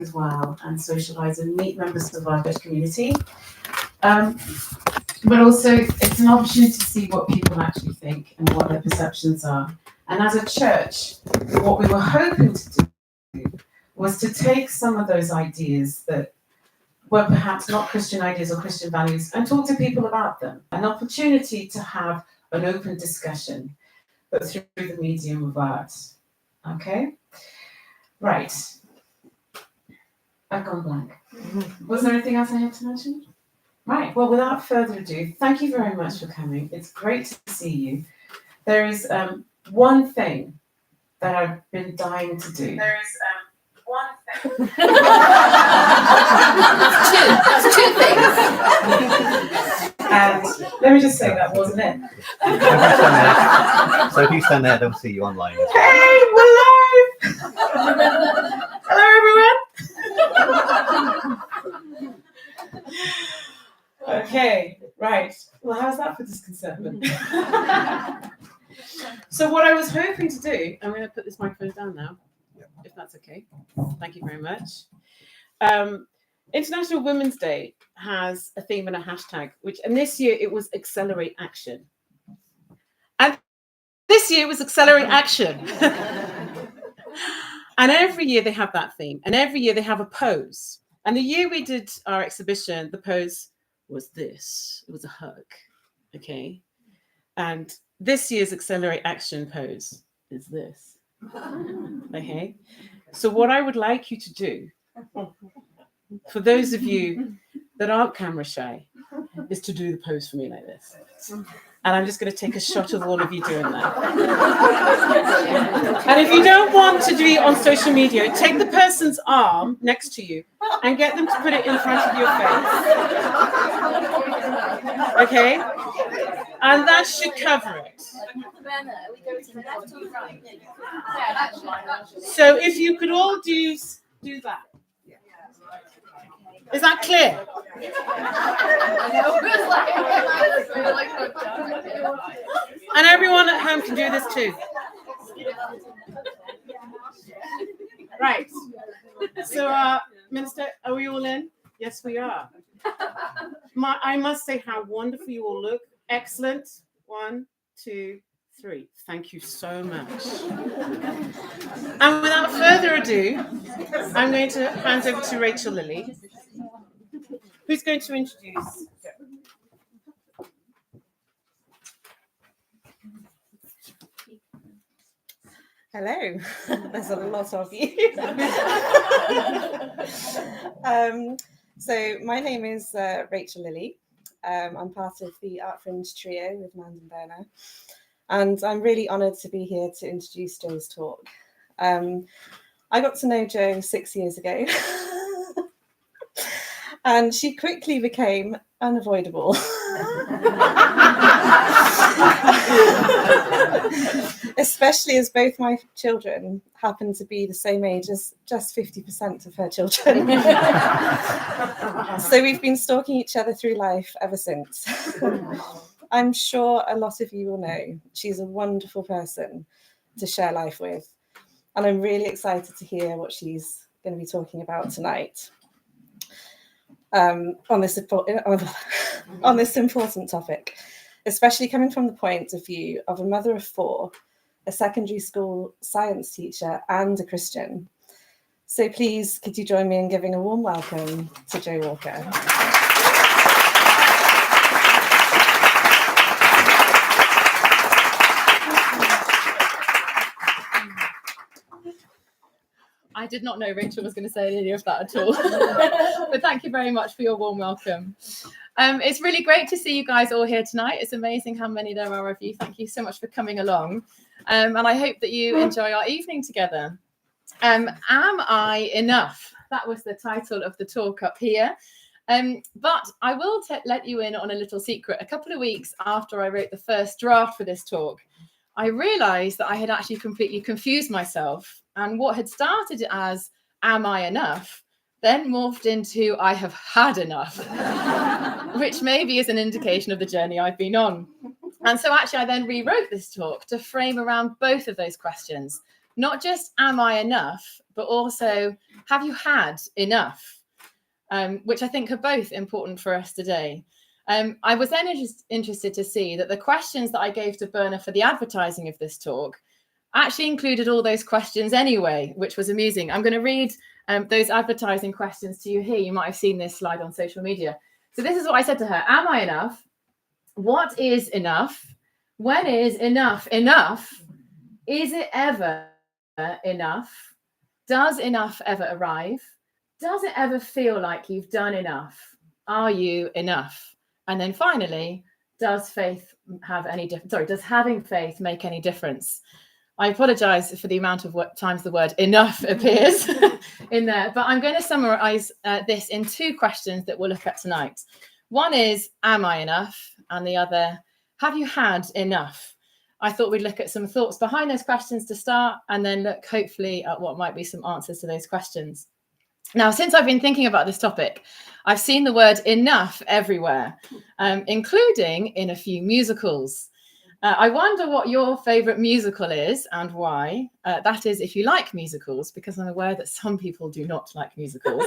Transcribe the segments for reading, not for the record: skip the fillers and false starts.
as well and socialise and meet members of our church community. But also it's an opportunity to see what people actually think and what their perceptions are. And as a church, what we were hoping to do was to take some of those ideas that were perhaps not Christian ideas or Christian values and talk to people about them. An opportunity to have an open discussion, but through the medium of art. Okay? Right. I've gone blank. Was there anything else I had to mention? Right. Well, without further ado, thank you very much for coming. It's great to see you. There is one thing that I've been dying to do. There is one thing. two things. And let me just say that wasn't it. So if you stand there, they'll see you online. Hey, we're live! Hello, everyone. Okay, right. Well, how's that for disconcentment? So what I was hoping to do, I'm going to put this microphone down now, if that's okay. Thank you very much. International Women's Day has a theme and a hashtag, and this year it was Accelerate Action. And this year it was Accelerate Action. And every year they have that theme, and every year they have a pose. And the year we did our exhibition, the pose was this. It was a hug, okay? And this year's Accelerate Action pose is this, okay? So what I would like you to do, for those of you that aren't camera shy, is to do the pose for me like this. And I'm just going to take a shot of all of you doing that. And if you don't want to be on social media, take the person's arm next to you and get them to put it in front of your face. Okay? And that should cover it. So if you could all do that. Is that clear? And everyone at home can do this too. Right. So, Minister, are we all in? Yes, we are. I must say how wonderful you all look. Excellent. 1, 2, 3. Thank you so much. And without further ado, I'm going to hand over to Rachel Lilly, who's going to introduce. Hello, there's a lot of you. So my name is Rachel Lilly. I'm part of the Art Fringe trio with Mand and Berna. And I'm really honoured to be here to introduce Jo's talk. I got to know Jo 6 years ago. And she quickly became unavoidable. Especially as both my children happen to be the same age as just 50% of her children. So we've been stalking each other through life ever since. I'm sure a lot of you will know she's a wonderful person to share life with. And I'm really excited to hear what she's going to be talking about tonight. On this important topic, especially coming from the point of view of a mother of 4, a secondary school science teacher, and a Christian. So please, could you join me in giving a warm welcome to Jo Walker? I did not know Rachel was going to say any of that at all. But thank you very much for your warm welcome. It's really great to see you guys all here tonight. It's amazing how many there are of you. Thank you so much for coming along. And I hope that you enjoy our evening together. Am I enough? That was the title of the talk up here. But I will let you in on a little secret. A couple of weeks after I wrote the first draft for this talk, I realized that I had actually completely confused myself. And what had started as, am I enough, then morphed into, I have had enough, which maybe is an indication of the journey I've been on. And so actually I then rewrote this talk to frame around both of those questions. Not just am I enough, but also have you had enough? Which I think are both important for us today. I was then interested to see that the questions that I gave to Berna for the advertising of this talk actually included all those questions anyway, which was amusing. I'm going to read those advertising questions to you here. You might have seen this slide on social media. So this is what I said to her. Am I enough? What is enough? When is enough enough? Is it ever enough? Does enough ever arrive? Does it ever feel like you've done enough? Are you enough? And then finally, does faith have any difference? Sorry, does having faith make any difference? I apologize for the amount of times the word enough appears in there, but I'm going to summarize this in two questions that we'll look at tonight. One is, am I enough? And the other, have you had enough? I thought we'd look at some thoughts behind those questions to start, and then look hopefully at what might be some answers to those questions. Now, since I've been thinking about this topic, I've seen the word enough everywhere, including in a few musicals. I wonder what your favourite musical is and why. That is, if you like musicals, because I'm aware that some people do not like musicals.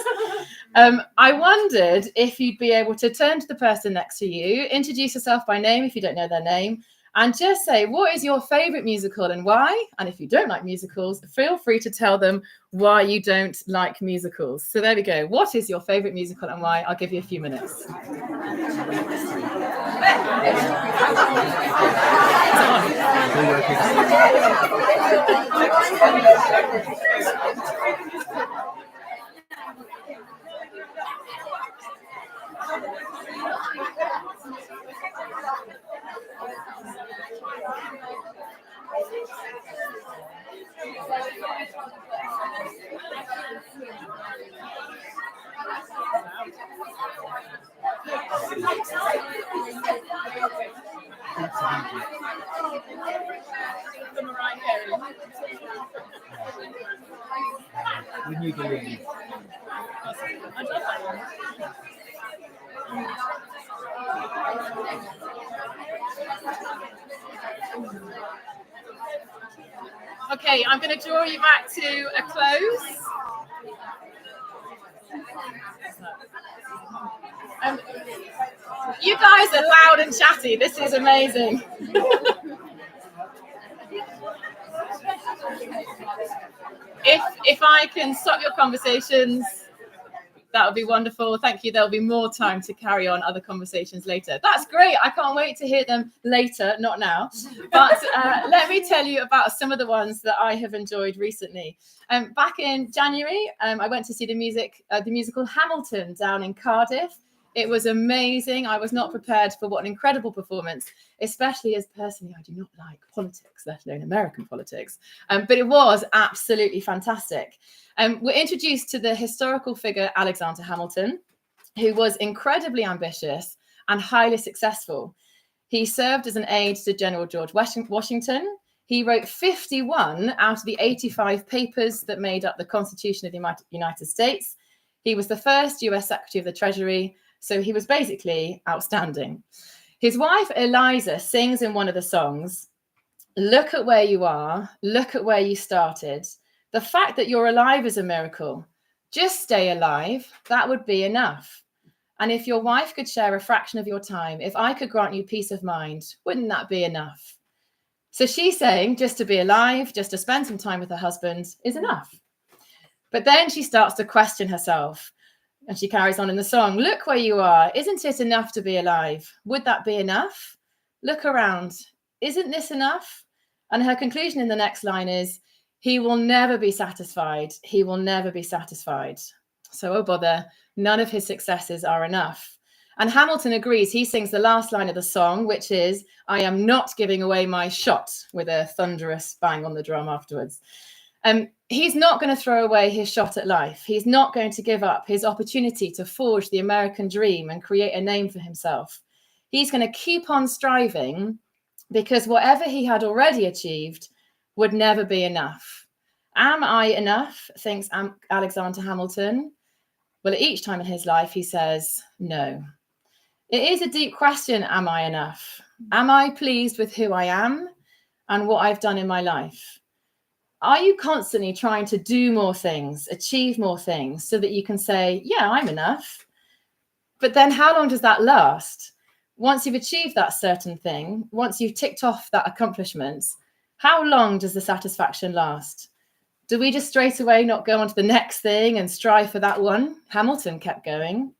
I wondered if you'd be able to turn to the person next to you, introduce yourself by name if you don't know their name, and just say, what is your favourite musical and why? And if you don't like musicals, feel free to tell them why you don't like musicals. So there we go. What is your favourite musical and why? I'll give you a few minutes. When you believe. Okay, I'm going to draw you back to a close. You guys are loud and chatty. This is amazing. If I can stop your conversations, that would be wonderful. Thank you. There'll be more time to carry on other conversations later. That's great. I can't wait to hear them later, not now. But let me tell you about some of the ones that I have enjoyed recently. Back in January, I went to see the musical Hamilton down in Cardiff. It was amazing. I was not prepared for what an incredible performance, especially as personally, I do not like politics, let alone American politics. But it was absolutely fantastic. We're introduced to the historical figure Alexander Hamilton, who was incredibly ambitious and highly successful. He served as an aide to General George Washington. He wrote 51 out of the 85 papers that made up the Constitution of the United States. He was the first US Secretary of the Treasury, so he was basically outstanding. His wife, Eliza, sings in one of the songs, "Look at where you are, look at where you started. The fact that you're alive is a miracle. Just stay alive. That would be enough. And if your wife could share a fraction of your time, if I could grant you peace of mind, wouldn't that be enough?" So she's saying just to be alive, just to spend some time with her husband is enough. But then she starts to question herself. And she carries on in the song, "Look where you are. Isn't it enough to be alive? Would that be enough? Look around. Isn't this enough?" And her conclusion in the next line is, "He will never be satisfied. He will never be satisfied." So, oh bother, none of his successes are enough. And Hamilton agrees. He sings the last line of the song, which is, "I am not giving away my shot," with a thunderous bang on the drum afterwards. He's not going to throw away his shot at life. He's not going to give up his opportunity to forge the American dream and create a name for himself. He's going to keep on striving because whatever he had already achieved would never be enough. Am I enough? Thinks Alexander Hamilton. Well, each time in his life, he says no. It is a deep question, am I enough? Am I pleased with who I am and what I've done in my life? Are you constantly trying to do more things, achieve more things so that you can say, yeah, I'm enough? But then how long does that last? Once you've achieved that certain thing, once you've ticked off that accomplishment, how long does the satisfaction last? Do we just straight away not go on to the next thing and strive for that one? Hamilton kept going.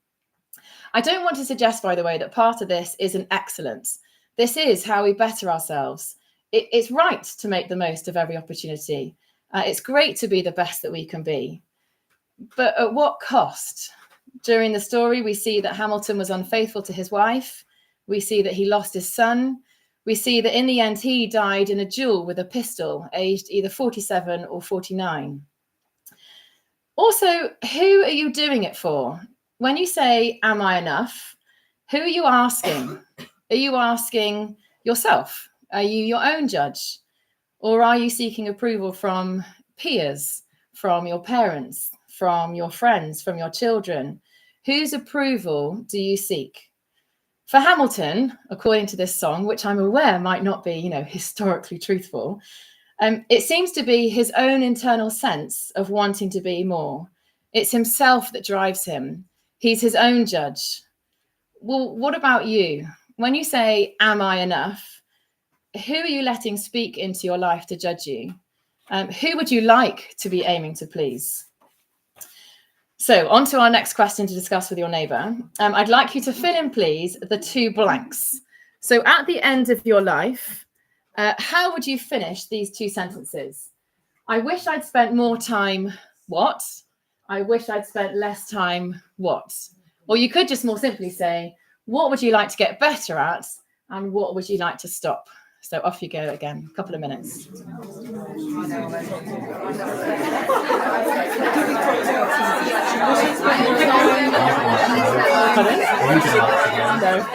I don't want to suggest, by the way, that part of this isn't excellence. This is how we better ourselves. It's right to make the most of every opportunity. It's great to be the best that we can be. But at what cost? During the story, we see that Hamilton was unfaithful to his wife. We see that he lost his son. We see that in the end, he died in a duel with a pistol, aged either 47 or 49. Also, who are you doing it for? When you say, am I enough? Who are you asking? Are you asking yourself? Are you your own judge? Or are you seeking approval from peers, from your parents, from your friends, from your children? Whose approval do you seek? For Hamilton, according to this song, which I'm aware might not be, historically truthful, it seems to be his own internal sense of wanting to be more. It's himself that drives him. He's his own judge. Well, what about you? When you say, am I enough? Who are you letting speak into your life to judge you? Who would you like to be aiming to please? So on to our next question to discuss with your neighbour. I'd like you to fill in, please, the 2 blanks. So at the end of your life, how would you finish these 2 sentences? I wish I'd spent more time, what? I wish I'd spent less time, what? Or you could just more simply say, what would you like to get better at? And what would you like to stop? So off you go again, a couple of minutes. No.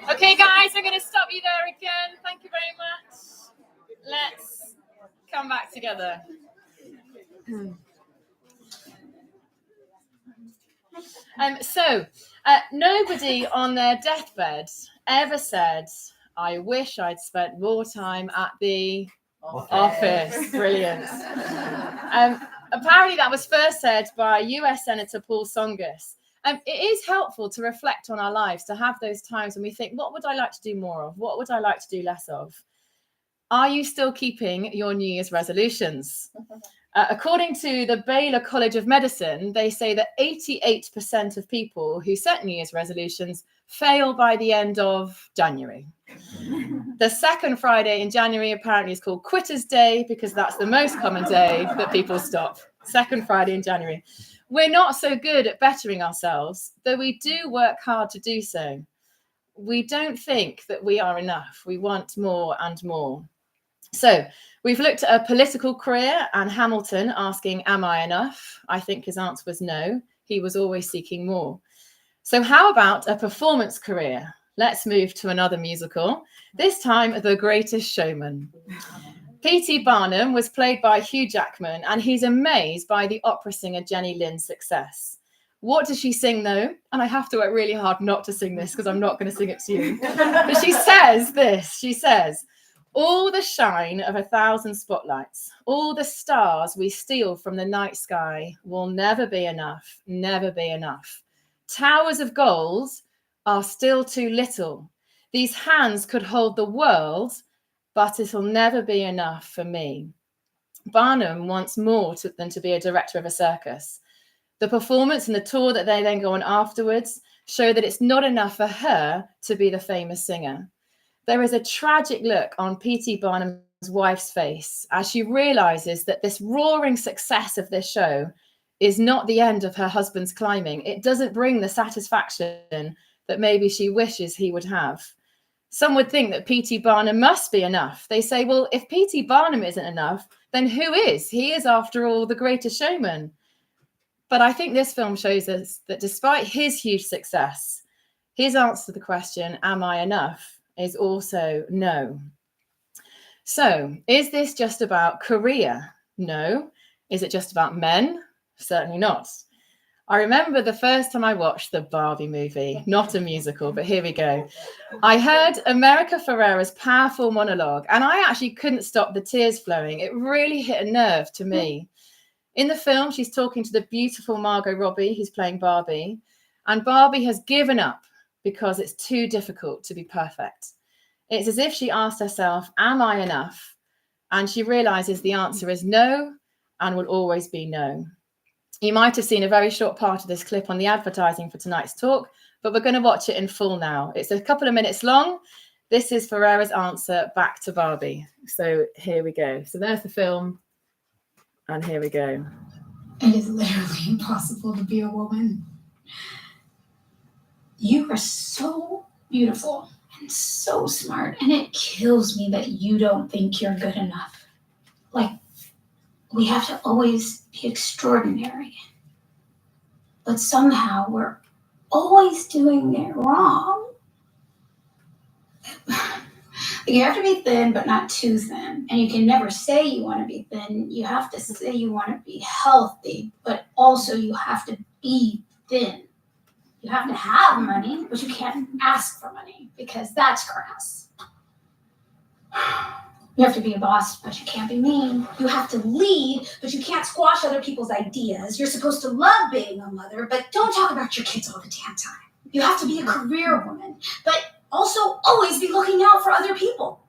Okay, guys, I'm going to stop you there again. Thank you very much. Let's come back together. Nobody on their deathbed ever said, I wish I'd spent more time at the office. Brilliant. Apparently that was first said by US Senator Paul Tsongas. It is helpful to reflect on our lives, to have those times when we think, what would I like to do more of? What would I like to do less of? Are you still keeping your New Year's resolutions? According to the Baylor College of Medicine, they say that 88% of people who set New Year's resolutions fail by the end of January. The second Friday in January apparently is called Quitter's Day because that's the most common day that people stop. Second Friday in January. We're not so good at bettering ourselves, though we do work hard to do so. We don't think that we are enough. We want more and more. So we've looked at a political career and Hamilton asking, am I enough? I think his answer was no. He was always seeking more. So how about a performance career? Let's move to another musical, this time The Greatest Showman. P.T. Barnum was played by Hugh Jackman, and he's amazed by the opera singer Jenny Lind's success. What does she sing, though? And I have to work really hard not to sing this because I'm not going to sing it to you. But she says this. She says, All the shine of 1,000 spotlights, all the stars we steal from the night sky will never be enough, never be enough. Towers of gold are still too little. These hands could hold the world, but it'll never be enough for me. Barnum wants more than to be a director of a circus. The performance and the tour that they then go on afterwards show that it's not enough for her to be the famous singer. There is a tragic look on P.T. Barnum's wife's face as she realizes that this roaring success of this show is not the end of her husband's climbing. It doesn't bring the satisfaction that maybe she wishes he would have. Some would think that P.T. Barnum must be enough. They say, well, if P.T. Barnum isn't enough, then who is? He is, after all, the greatest showman. But I think this film shows us that despite his huge success, his answer to the question, am I enough, is also no. So, is this just about career? No. Is it just about men? Certainly not. I remember the first time I watched the Barbie movie, not a musical, but here we go. I heard America Ferrera's powerful monologue, and I actually couldn't stop the tears flowing. It really hit a nerve to me. In the film, she's talking to the beautiful Margot Robbie, who's playing Barbie, and Barbie has given up because it's too difficult to be perfect. It's as if she asked herself, am I enough? And she realizes the answer is no, and will always be no. You might have seen a very short part of this clip on the advertising for tonight's talk, but we're going to watch it in full now. It's a couple of minutes long. This is Ferrera's answer back to Barbie. So here we go. So there's the film, and here we go. It is literally impossible to be a woman. You are so beautiful and so smart, and it kills me that you don't think you're good enough. Like, we have to always be extraordinary. But somehow we're always doing it wrong. You have to be thin, but not too thin. And you can never say you want to be thin. You have to say you want to be healthy, but also you have to be thin. You have to have money, but you can't ask for money because that's crass. You have to be a boss, but you can't be mean. You have to lead, but you can't squash other people's ideas. You're supposed to love being a mother, but don't talk about your kids all the damn time. You have to be a career woman, but also always be looking out for other people.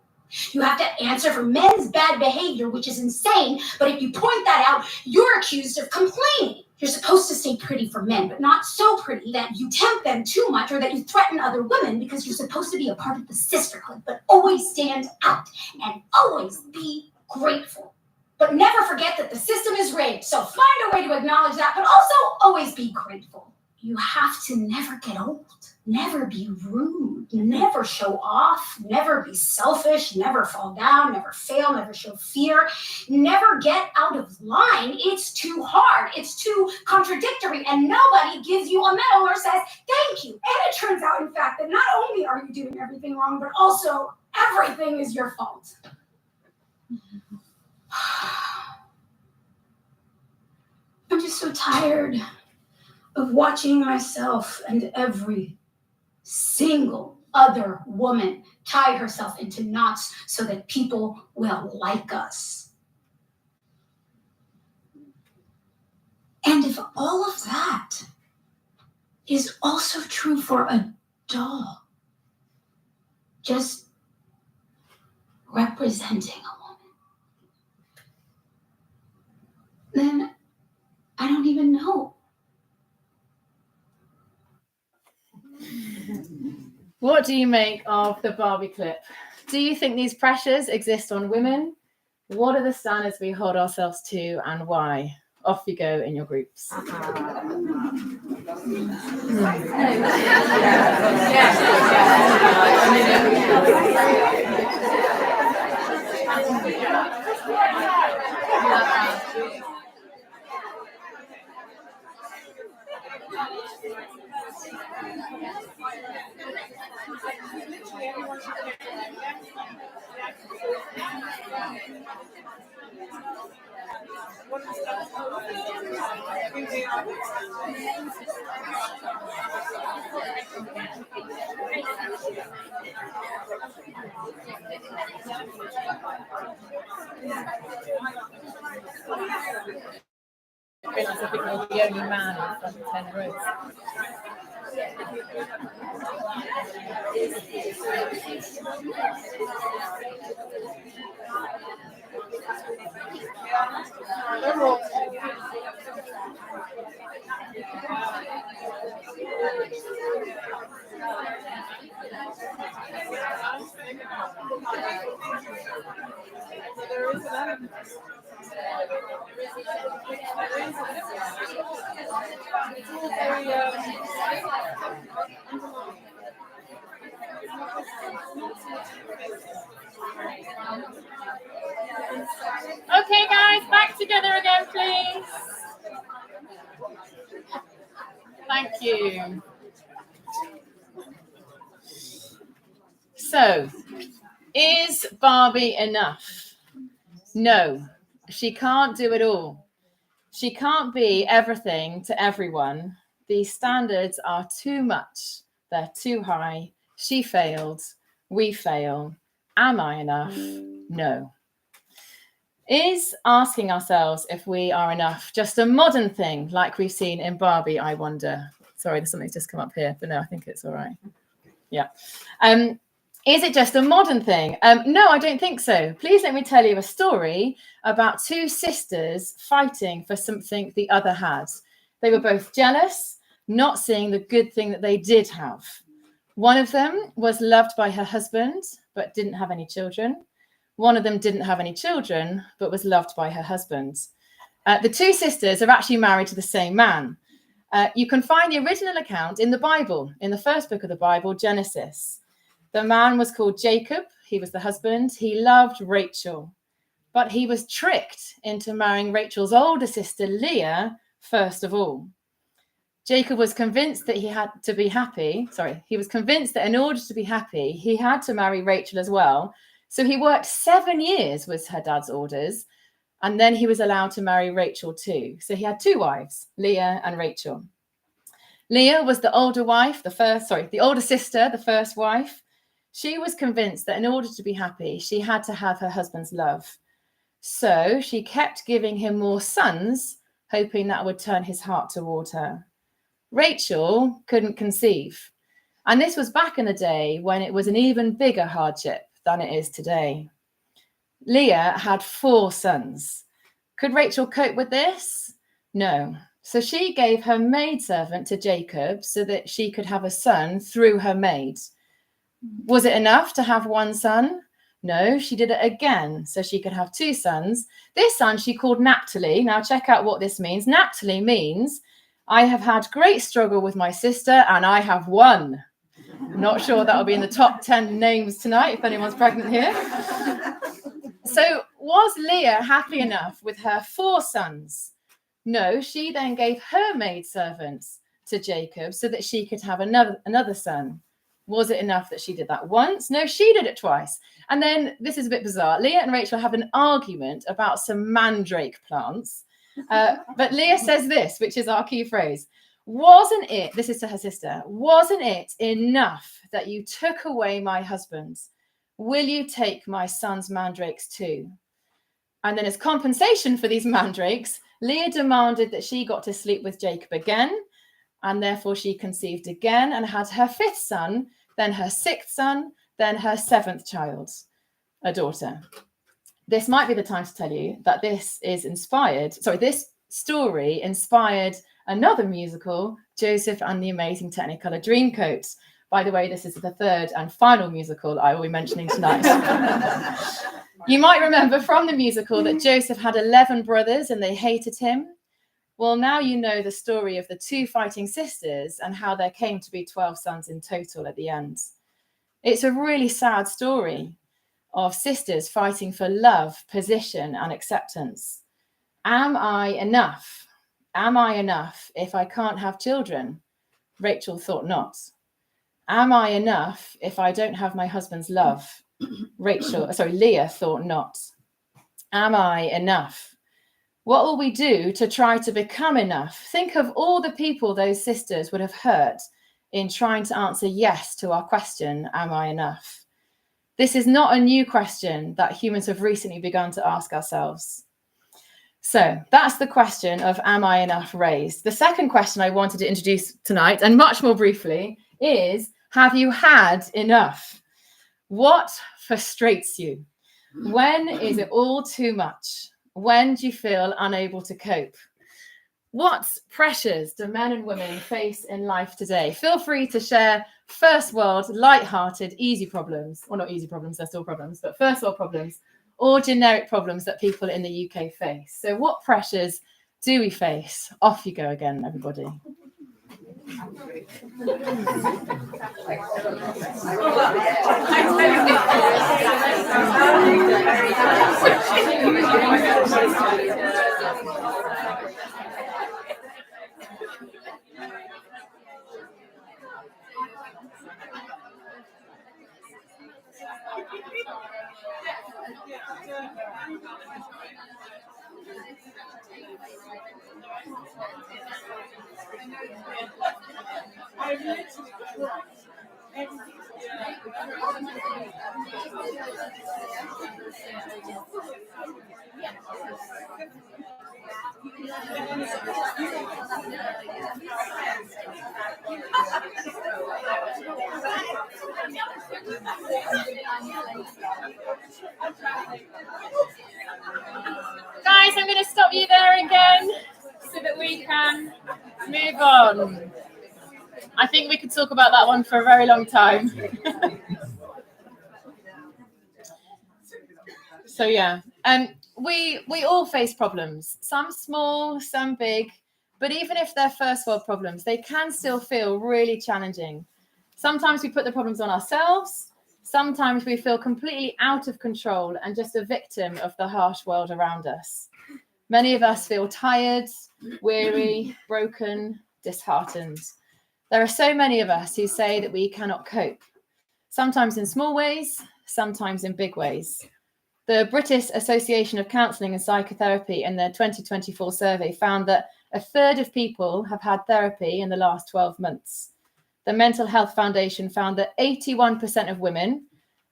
You have to answer for men's bad behavior, which is insane, but if you point that out, you're accused of complaining. You're supposed to stay pretty for men, but not so pretty that you tempt them too much or that you threaten other women, because you're supposed to be a part of the sisterhood, but always stand out and always be grateful. But never forget that the system is rigged, so find a way to acknowledge that, but also always be grateful. You have to never get old, never be rude, never show off, never be selfish, never fall down, never fail, never show fear, never get out of line. It's too hard, it's too contradictory, and nobody gives you a medal or says thank you. And it turns out, in fact, that not only are you doing everything wrong, but also everything is your fault. I'm just so tired of watching myself and every single other woman tie herself into knots so that people will like us. And if all of that is also true for a doll, just representing a woman, then I don't even know. What do you make of the Barbie clip? Do you think these pressures exist on women? What are the standards we hold ourselves to, and why? Off you go in your groups. I realise I think you're the only man in front of 10 rows. Okay, guys, back together again, please. Thank you. So, is Barbie enough? No, she can't do it all. She can't be everything to everyone. These standards are too much. They're too high. She failed. We fail. Am I enough? No. Is asking ourselves if we are enough just a modern thing like we've seen in Barbie, I wonder? Sorry, there's something's just come up here, but no, I think it's all right. Yeah. Is it just a modern thing? No, I don't think so. Please let me tell you a story about two sisters fighting for something the other had. They were both jealous, not seeing the good thing that they did have. One of them was loved by her husband, but didn't have any children. One of them didn't have any children, but was loved by her husband. The two sisters are actually married to the same man. You can find the original account in the Bible, in the first book of the Bible, Genesis. The man was called Jacob. He was the husband. He loved Rachel, but he was tricked into marrying Rachel's older sister, Leah, first of all. Jacob was convinced that he had to be happy. He was convinced that in order to be happy, he had to marry Rachel as well. So he worked 7 years with her dad's orders, and then he was allowed to marry Rachel too. So he had two wives, Leah and Rachel. Leah was the older wife, the older sister, the first wife. She was convinced that in order to be happy, she had to have her husband's love. So she kept giving him more sons, hoping that would turn his heart toward her. Rachel couldn't conceive. And this was back in the day when it was an even bigger hardship than it is today. Leah had 4 sons. Could Rachel cope with this? No. So she gave her maidservant to Jacob so that she could have a son through her maid. Was it enough to have 1 son? No, she did it again so she could have 2 sons. This son she called Naphtali. Now check out what this means. Naphtali means, I have had great struggle with my sister and I have won. Not sure that'll be in the top 10 names tonight if anyone's pregnant here. So was Leah happy enough with her 4 sons? No, she then gave her maidservants to Jacob so that she could have another son. Was it enough that she did that once? No, she did it twice. And then this is a bit bizarre. Leah and Rachel have an argument about some mandrake plants. But Leah says this, which is our key phrase. Wasn't it, this is to her sister, wasn't it enough that you took away my husband's? Will you take my son's mandrakes too? And then as compensation for these mandrakes, Leah demanded that she got to sleep with Jacob again, and therefore she conceived again and had her 5th son, then her 6th son, then her 7th child, a daughter. This might be the time to tell you that this story inspired another musical, Joseph and the Amazing Technicolor Dreamcoat. By the way, this is the 3rd and final musical I will be mentioning tonight. You might remember from the musical that Joseph had 11 brothers and they hated him. Well, now you know the story of the 2 fighting sisters and how there came to be 12 sons in total at the end. It's a really sad story of sisters fighting for love, position, and acceptance. Am I enough? Am I enough if I can't have children? Rachel thought not. Am I enough if I don't have my husband's love? Leah thought not. Am I enough? What will we do to try to become enough? Think of all the people those sisters would have hurt in trying to answer yes to our question, am I enough? This is not a new question that humans have recently begun to ask ourselves. So that's the question of am I enough raised? The second question I wanted to introduce tonight, and much more briefly, is have you had enough? What frustrates you? When is it all too much? When do you feel unable to cope? What pressures do men and women face in life today? Feel free to share first world, light-hearted, easy problems. Well, not easy problems, they're still problems, but first world problems, or generic problems that people in the UK face. So what pressures do we face? Off you go again, everybody. Guys, I'm going to stop you there again so that we can move on. I think we could talk about that one for a very long time. So yeah, we all face problems, some small, some big, but even if they're first world problems, they can still feel really challenging. Sometimes we put the problems on ourselves. Sometimes we feel completely out of control and just a victim of the harsh world around us. Many of us feel tired, weary, broken, disheartened. There are so many of us who say that we cannot cope, sometimes in small ways, sometimes in big ways. The British Association of Counselling and Psychotherapy in their 2024 survey found that a third of people have had therapy in the last 12 months. The Mental Health Foundation found that 81% of women,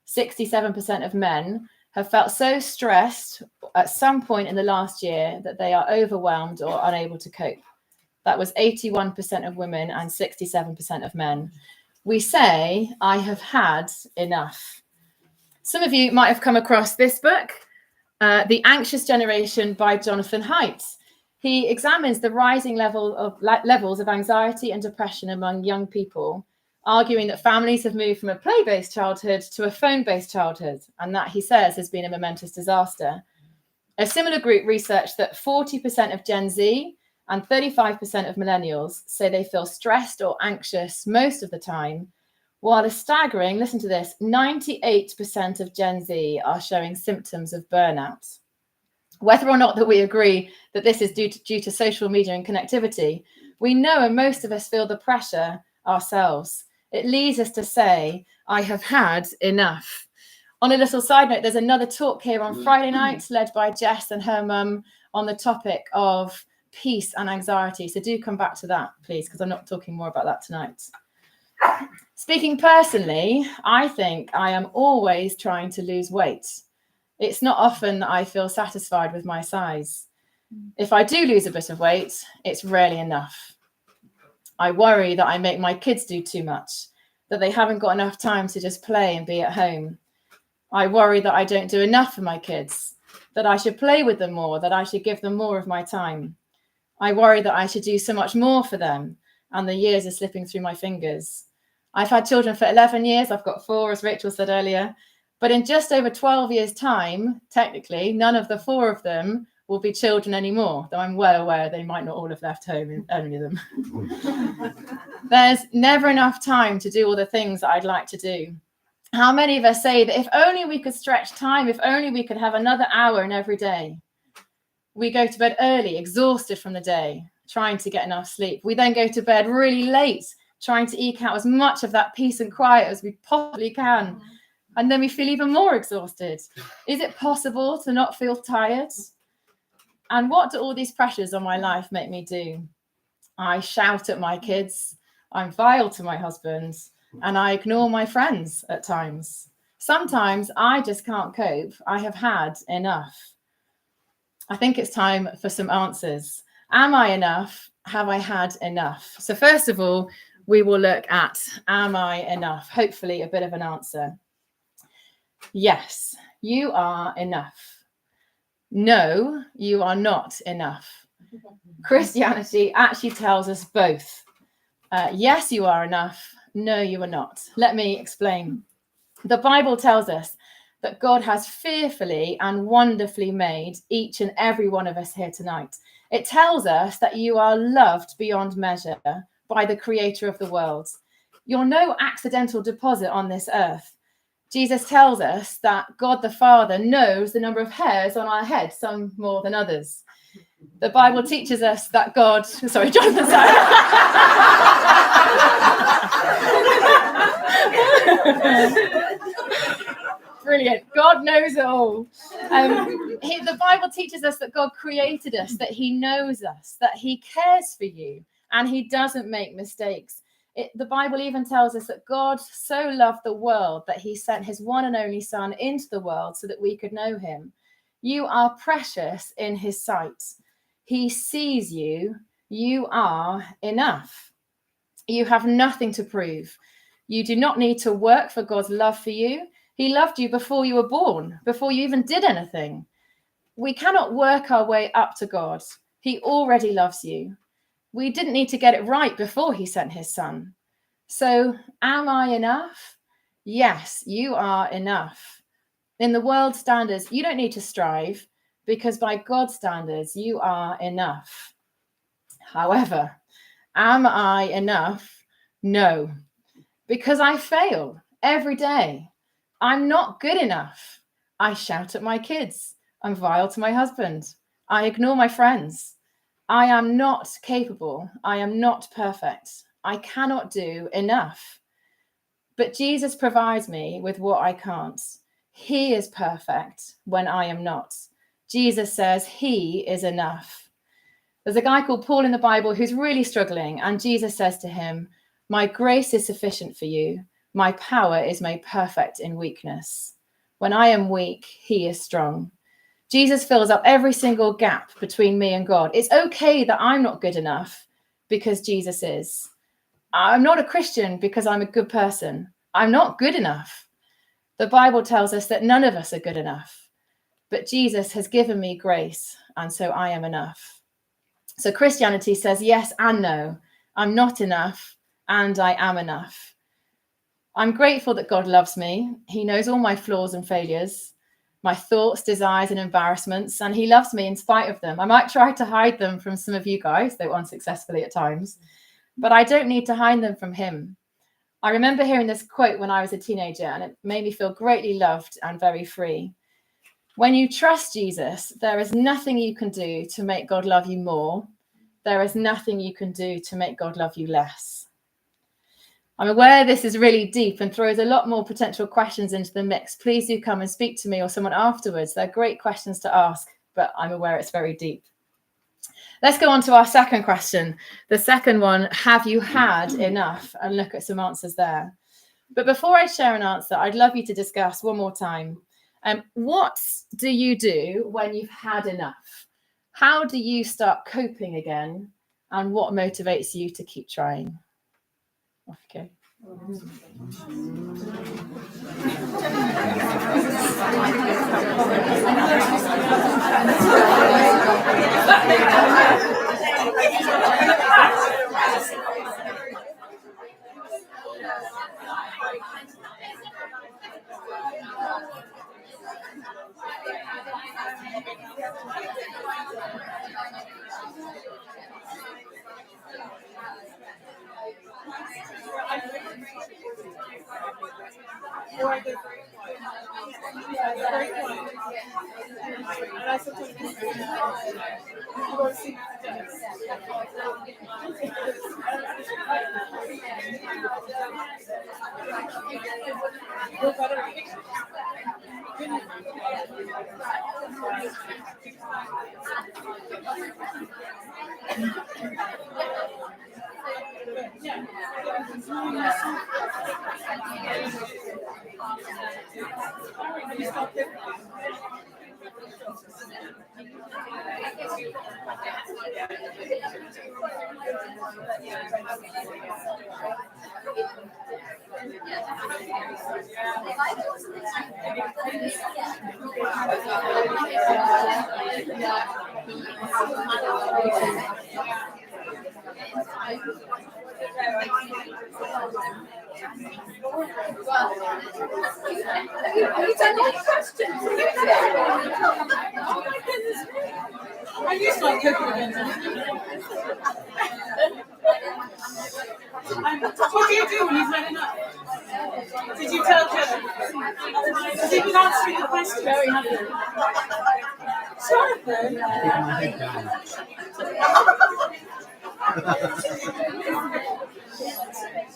67% of men have felt so stressed at some point in the last year that they are overwhelmed or unable to cope. That was 81% of women and 67% of men. We say, I have had enough. Some of you might have come across this book, The Anxious Generation by Jonathan Haidt. He examines the rising levels of anxiety and depression among young people, arguing that families have moved from a play-based childhood to a phone-based childhood, and that, he says, has been a momentous disaster. A similar group researched that 40% of Gen Z and 35% of millennials say they feel stressed or anxious most of the time, while a staggering, listen to this, 98% of Gen Z are showing symptoms of burnout. Whether or not that we agree that this is due to social media and connectivity, we know, and most of us feel the pressure ourselves. It leads us to say, I have had enough. On a little side note, there's another talk here on Friday night led by Jess and her mum on the topic of peace and anxiety. So do come back to that, please, because I'm not talking more about that tonight. Speaking personally, I think I am always trying to lose weight. It's not often that I feel satisfied with my size. If I do lose a bit of weight, it's rarely enough. I worry that I make my kids do too much, that they haven't got enough time to just play and be at home. I worry that I don't do enough for my kids, that I should play with them more, that I should give them more of my time. I worry that I should do so much more for them, and the years are slipping through my fingers. I've had children for 11 years. I've got 4, as Rachel said earlier. But in just over 12 years' time, technically, none of the 4 of them will be children anymore, though I'm well aware they might not all have left home, only them. There's never enough time to do all the things that I'd like to do. How many of us say that if only we could stretch time, if only we could have another hour in every day? We go to bed early, exhausted from the day, trying to get enough sleep. We then go to bed really late, trying to eke out as much of that peace and quiet as we possibly can. And then we feel even more exhausted. Is it possible to not feel tired? And what do all these pressures on my life make me do? I shout at my kids, I'm vile to my husband, and I ignore my friends at times. Sometimes I just can't cope. I have had enough. I think it's time for some answers. Am I enough? Have I had enough? So first of all, we will look at, am I enough? Hopefully a bit of an answer. Yes, you are enough. No, you are not enough. Christianity actually tells us both. Yes, you are enough. No, you are not. Let me explain. The Bible tells us that God has fearfully and wonderfully made each and every one of us here tonight. It tells us that you are loved beyond measure by the creator of the world. You're no accidental deposit on this earth. Jesus tells us that God the Father knows the number of hairs on our head, some more than others. The Bible teaches us that God, sorry, Jonathan, sorry. Brilliant. God knows it all. The Bible teaches us that God created us, that he knows us, that he cares for you, and he doesn't make mistakes. The Bible even tells us that God so loved the world that he sent his one and only son into the world so that we could know him. You are precious in his sight. He sees you. You are enough. You have nothing to prove. You do not need to work for God's love for you. He loved you before you were born, before you even did anything. We cannot work our way up to God. He already loves you. We didn't need to get it right before he sent his son. So, am I enough? Yes, you are enough. In the world's standards, you don't need to strive, because by God's standards, you are enough. However, am I enough? No, because I fail every day. I'm not good enough. I shout at my kids. I'm vile to my husband. I ignore my friends. I am not capable. I am not perfect. I cannot do enough. But Jesus provides me with what I can't. He is perfect when I am not. Jesus says he is enough. There's a guy called Paul in the Bible who's really struggling, and Jesus says to him, "My grace is sufficient for you. My power is made perfect in weakness." When I am weak, he is strong. Jesus fills up every single gap between me and God. It's okay that I'm not good enough because Jesus is. I'm not a Christian because I'm a good person. I'm not good enough. The Bible tells us that none of us are good enough. But Jesus has given me grace, and so I am enough. So Christianity says yes and no. I'm not enough, and I am enough. I'm grateful that God loves me. He knows all my flaws and failures, my thoughts, desires, and embarrassments, and he loves me in spite of them. I might try to hide them from some of you guys, though unsuccessfully at times, but I don't need to hide them from him. I remember hearing this quote when I was a teenager, and it made me feel greatly loved and very free. When you trust Jesus, there is nothing you can do to make God love you more. There is nothing you can do to make God love you less. I'm aware this is really deep and throws a lot more potential questions into the mix. Please do come and speak to me or someone afterwards. They're great questions to ask, but I'm aware it's very deep. Let's go on to our second question. The second one, have you had enough? And look at some answers there. But before I share an answer, I'd love you to discuss one more time. What do you do when you've had enough? How do you start coping again? And what motivates you to keep trying? Off you go. Have you done any questions? I used to like cooking again. What do you do when you've had enough? Did you tell Joe? Has he been answering the question? Very happy. Jonathan? Keep my head down.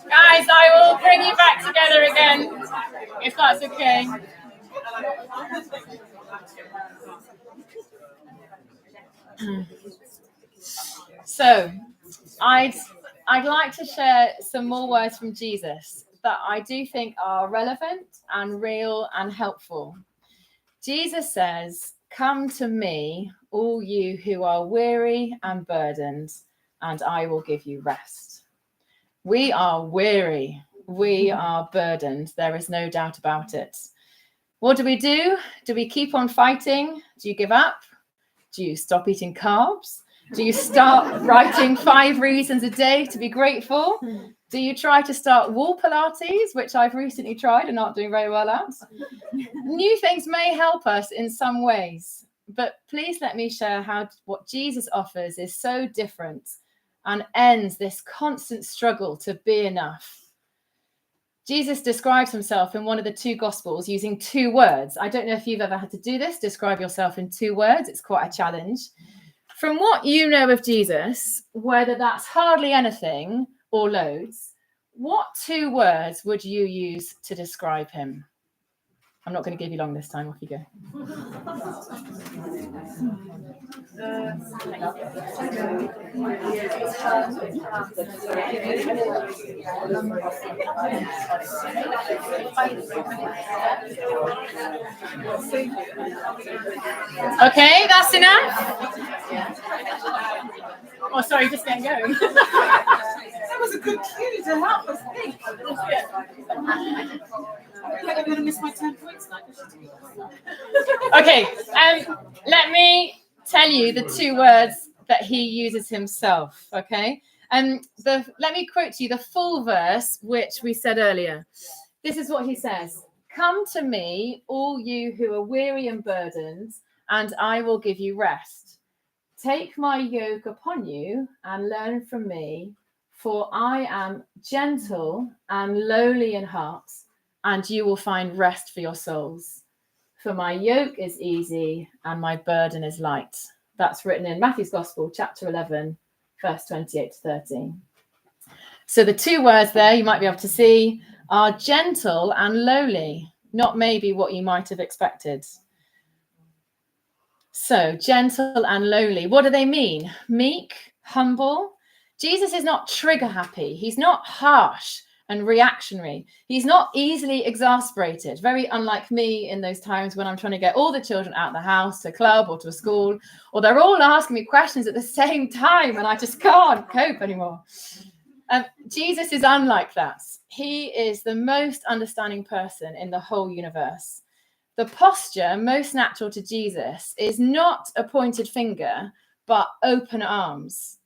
Guys, I will bring you back together again, if that's okay. So, I'd like to share some more words from Jesus that I do think are relevant and real and helpful. Jesus says, "Come to me, all you who are weary and burdened, and I will give you rest." We are weary. We are burdened. There is no doubt about it. What do? Do we keep on fighting? Do you give up? Do you stop eating carbs? Do you start writing 5 reasons a day to be grateful? Do you try to start wall Pilates, which I've recently tried and not doing very well at? New things may help us in some ways, but please let me share how what Jesus offers is so different and ends this constant struggle to be enough. Jesus describes himself in one of the 2 Gospels using 2 words. I don't know if you've ever had to do this, describe yourself in 2 words. It's quite a challenge. From what you know of Jesus, whether that's hardly anything or loads, what 2 words would you use to describe him? I'm not going to give you long this time. Off you go. Okay, that's enough. Oh, sorry, just getting going. That was a good cue to help us think. I think I'm going to miss my 10 points now. Okay, let me tell you the 2 words that he uses himself, okay? Let me quote to you the full verse, which we said earlier. This is what he says. "Come to me, all you who are weary and burdened, and I will give you rest. Take my yoke upon you and learn from me, for I am gentle and lowly in heart, and you will find rest for your souls. For my yoke is easy and my burden is light." That's written in Matthew's Gospel, chapter 11, verse 28 to 30. So the 2 words there you might be able to see are gentle and lowly, not maybe what you might have expected. So gentle and lowly, what do they mean? Meek, humble. Jesus is not trigger happy. He's not harsh and reactionary. He's not easily exasperated, very unlike me in those times when I'm trying to get all the children out of the house, to a club or to a school, or they're all asking me questions at the same time and I just can't cope anymore. Jesus is unlike that. He is the most understanding person in the whole universe. The posture most natural to Jesus is not a pointed finger, but open arms.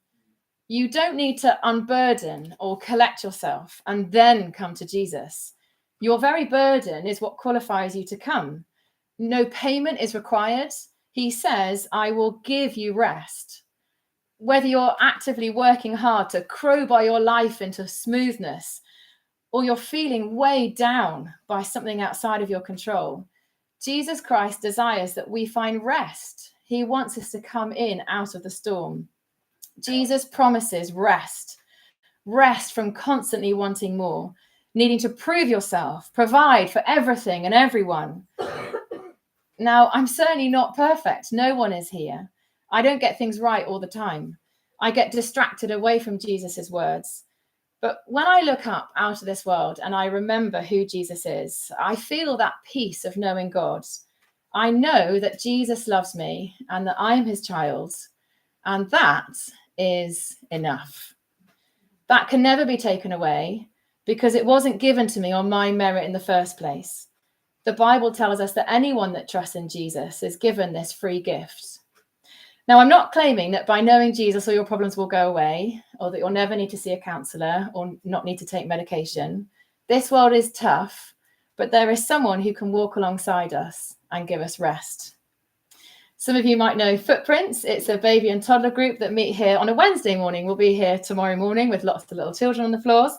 You don't need to unburden or collect yourself and then come to Jesus. Your very burden is what qualifies you to come. No payment is required. He says, "I will give you rest." Whether you're actively working hard to crowbar your life into smoothness, or you're feeling weighed down by something outside of your control, Jesus Christ desires that we find rest. He wants us to come in out of the storm. Jesus promises rest from constantly wanting more, needing to prove yourself, provide for everything and everyone. Now, I'm certainly not perfect. No one is here. I don't get things right all the time. I get distracted away from Jesus's words. But when I look up out of this world and I remember who Jesus is, I feel that peace of knowing God. I know that Jesus loves me and that I am his child, and that is enough. That can never be taken away because it wasn't given to me on my merit in the first place. The Bible tells us that anyone that trusts in Jesus is given this free gift. Now, I'm not claiming that by knowing Jesus, all your problems will go away, or that you'll never need to see a counsellor or not need to take medication. This world is tough, but there is someone who can walk alongside us and give us rest. Some of you might know Footprints. It's a baby and toddler group that meet here on a Wednesday morning. We'll be here tomorrow morning with lots of little children on the floors.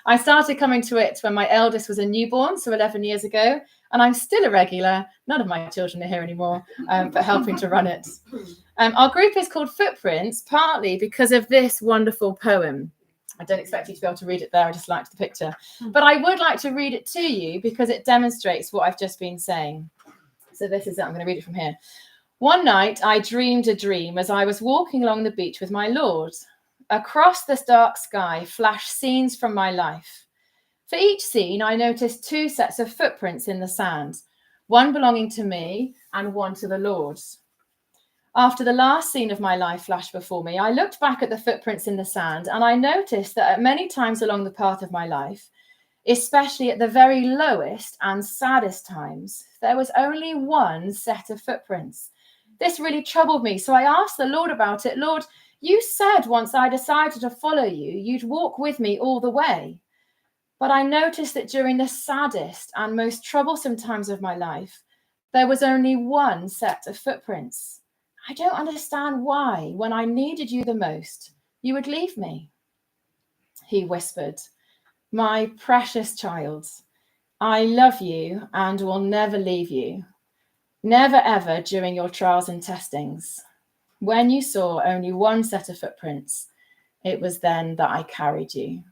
I started coming to it when my eldest was a newborn, so 11 years ago, and I'm still a regular. None of my children are here anymore, but helping to run it. Our group is called Footprints, partly because of this wonderful poem. I don't expect you to be able to read it there. I just liked the picture. But I would like to read it to you because it demonstrates what I've just been saying. So this is it. I'm going to read it from here. One night I dreamed a dream as I was walking along the beach with my Lord. Across this dark sky flashed scenes from my life. For each scene, I noticed two sets of footprints in the sand, one belonging to me and one to the Lord. After the last scene of my life flashed before me, I looked back at the footprints in the sand and I noticed that at many times along the path of my life, especially at the very lowest and saddest times, there was only one set of footprints. This really troubled me, so I asked the Lord about it. Lord, you said once I decided to follow you, you'd walk with me all the way. But I noticed that during the saddest and most troublesome times of my life, there was only one set of footprints. I don't understand why, when I needed you the most, you would leave me. He whispered, my precious child, I love you and will never leave you. Never ever during your trials and testings. When you saw only one set of footprints, it was then that I carried you.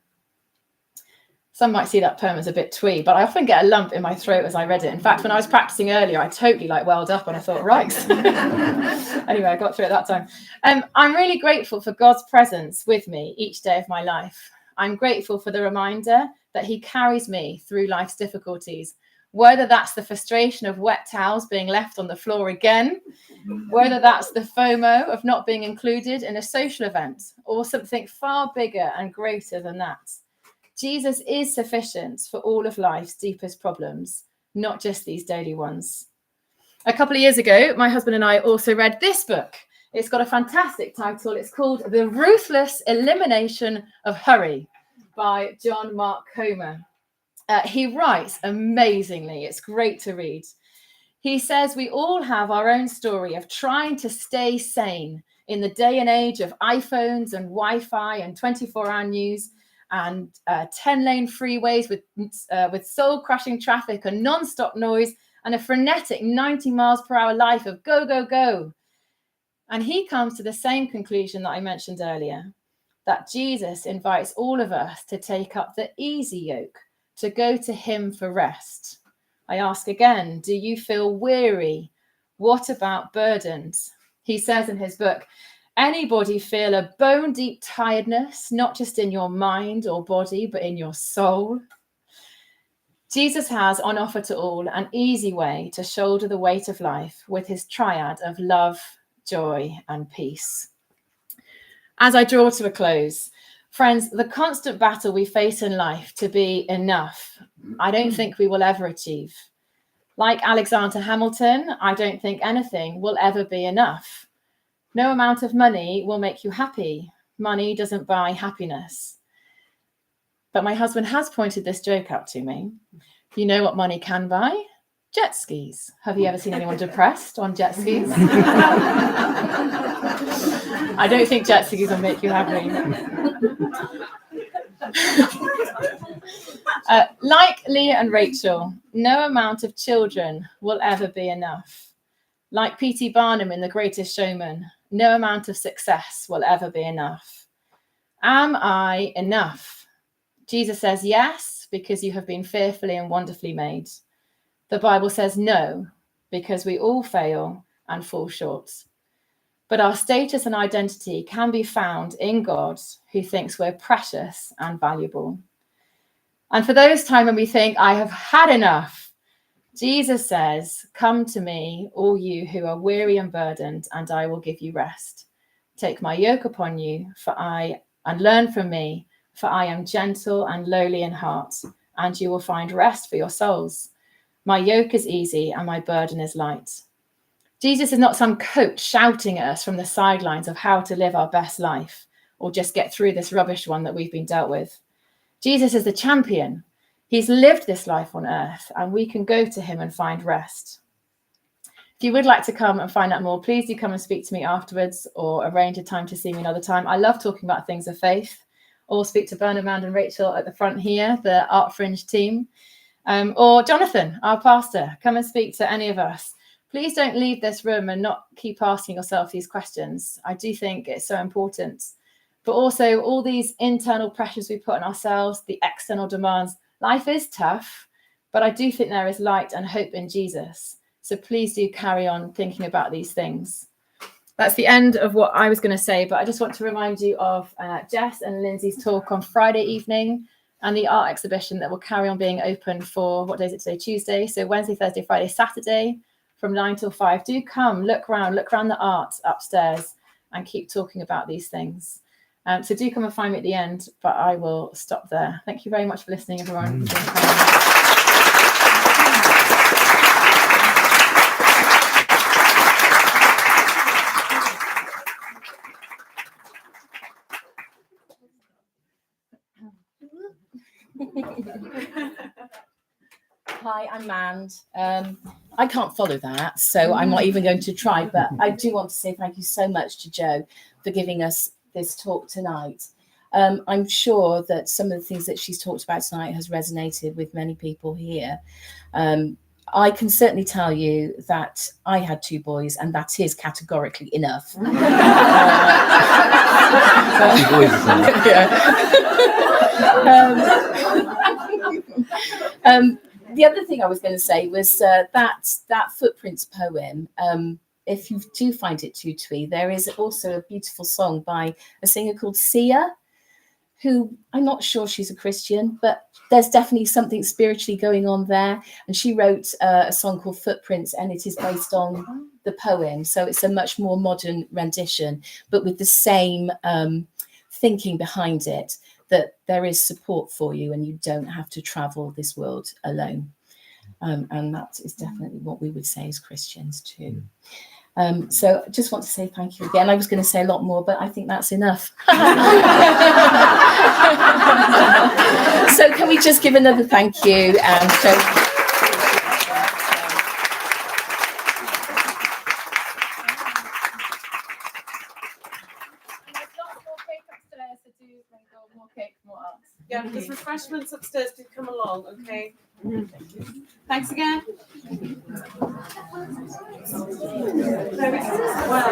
Some might see that poem as a bit twee, but I often get a lump in my throat as I read it. In fact, when I was practicing earlier, I totally welled up and I thought, right. Anyway, I got through it that time. I'm really grateful for God's presence with me each day of my life. I'm grateful for the reminder that he carries me through life's difficulties, whether that's the frustration of wet towels being left on the floor again, whether that's the FOMO of not being included in a social event, or something far bigger and greater than that. Jesus is sufficient for all of life's deepest problems, not just these daily ones. A couple of years ago, my husband and I also read this book. It's got a fantastic title. It's called The Ruthless Elimination of Hurry by John Mark Comer. He writes amazingly. It's great to read. He says we all have our own story of trying to stay sane in the day and age of iPhones and Wi-Fi and 24-hour news and 10-lane freeways with soul-crushing traffic and non-stop noise and a frenetic 90 miles per hour life of go, go, go. And he comes to the same conclusion that I mentioned earlier, that Jesus invites all of us to take up the easy yoke, to go to him for rest. I ask again, do you feel weary? What about burdened? He says in his book, anybody feel a bone-deep tiredness, not just in your mind or body, but in your soul? Jesus has on offer to all an easy way to shoulder the weight of life with his triad of love, joy, and peace. As I draw to a close, friends, the constant battle we face in life to be enough, I don't think we will ever achieve. Like Alexander Hamilton, I don't think anything will ever be enough. No amount of money will make you happy. Money doesn't buy happiness. But my husband has pointed this joke out to me. You know what money can buy? Jet skis. Have you ever seen anyone depressed on jet skis? I don't think jet skis will make you happy. Like Leah and Rachel, no amount of children will ever be enough. Like P.T. Barnum in The Greatest Showman, no amount of success will ever be enough. Am I enough? Jesus says yes, because you have been fearfully and wonderfully made. The Bible says no, because we all fail and fall short. but our status and identity can be found in God, who thinks we're precious and valuable. And for those times when we think, I have had enough, Jesus says, come to me, all you who are weary and burdened, and I will give you rest. Take my yoke upon you, and learn from me, for I am gentle and lowly in heart, and you will find rest for your souls. My yoke is easy and my burden is light. Jesus is not some coach shouting at us from the sidelines of how to live our best life or just get through this rubbish one that we've been dealt with. Jesus is the champion. He's lived this life on earth, and we can go to him and find rest. If you would like to come and find out more, please do come and speak to me afterwards or arrange a time to see me another time. I love talking about things of faith. Or speak to Bernard, Amanda and Rachel at the front here, the Art Fringe team. Or Jonathan, our pastor. Come and speak to any of us. Please don't leave this room and not keep asking yourself these questions. I do think it's so important. But also all these internal pressures we put on ourselves, the external demands. Life is tough, but I do think there is light and hope in Jesus. So please do carry on thinking about these things. That's the end of what I was going to say, but I just want to remind you of Jess and Lindsay's talk on Friday evening and the art exhibition that will carry on being open for, what day is it today? Tuesday. So Wednesday, Thursday, Friday, Saturday from 9 till 5. Do come, look around the art upstairs and keep talking about these things. So do come and find me at the end, but I will stop there. Thank you very much for listening, everyone. Hi, I'm Mand. I can't follow that, so I'm not even going to try, but I do want to say thank you so much to Jo for giving us this talk tonight. I'm sure that some of the things that she's talked about tonight has resonated with many people here. I can certainly tell you that I had 2 boys, and that is categorically enough. 2 boys is enough. The other thing I was going to say was that Footprints poem. If you do find it too twee, there is also a beautiful song by a singer called Sia, who I'm not sure she's a Christian, but there's definitely something spiritually going on there. And she wrote a song called Footprints, and it is based on the poem. So it's a much more modern rendition, but with the same thinking behind it, that there is support for you and you don't have to travel this world alone. And that is definitely what we would say as Christians too. So I just want to say thank you again. I was going to say a lot more, but I think that's enough. So can we just give another thank you? And Yeah, there's refreshments upstairs. Do come along, okay? Thanks again. Wow.